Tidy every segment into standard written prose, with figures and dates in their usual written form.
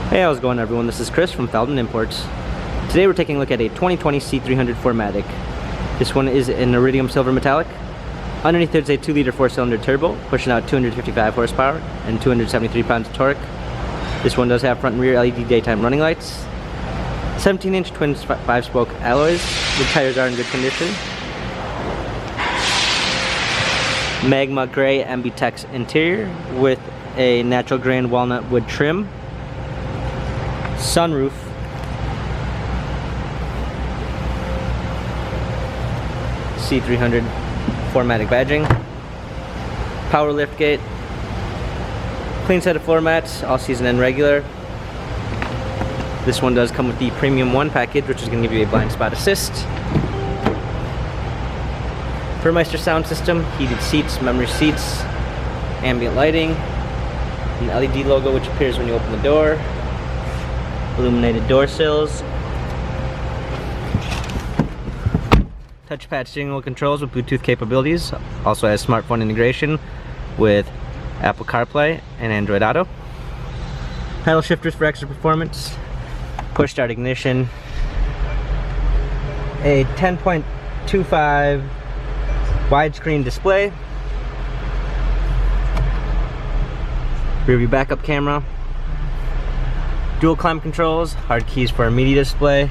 Hey, how's it going everyone? This is Chris from Feldmann Imports. Today we're taking a look at a 2020 C300 4MATIC. This one is in iridium silver metallic. Underneath there's a 2-liter 4-cylinder turbo, pushing out 255 horsepower and 273 pounds of torque. This one does have front and rear LED daytime running lights. 17-inch twin 5-spoke alloys. The tires are in good condition. Magma gray Ambitex interior with a natural grain walnut wood trim. Sunroof. C300 4MATIC badging. Power liftgate. Clean set of floor mats, all season and regular. This one does come with the Premium 1 package, which is going to give you a blind spot assist. Burmeister sound system, heated seats, memory seats, ambient lighting, an LED logo which appears when you open the door. Illuminated door sills, touchpad steering wheel controls with Bluetooth capabilities. Also has smartphone integration with Apple CarPlay and Android Auto. Paddle shifters for extra performance. Push start ignition. A 10.25 widescreen display. Rear view backup camera. Dual climate controls, hard keys for our media display,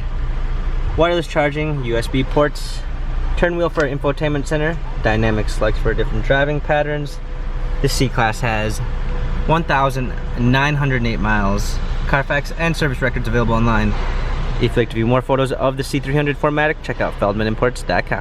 wireless charging, USB ports, turn wheel for our infotainment center, dynamic selects for different driving patterns. This C-Class has 1,908 miles, Carfax and service records available online. If you'd like to view more photos of the C300 4MATIC, check out feldmannimports.com.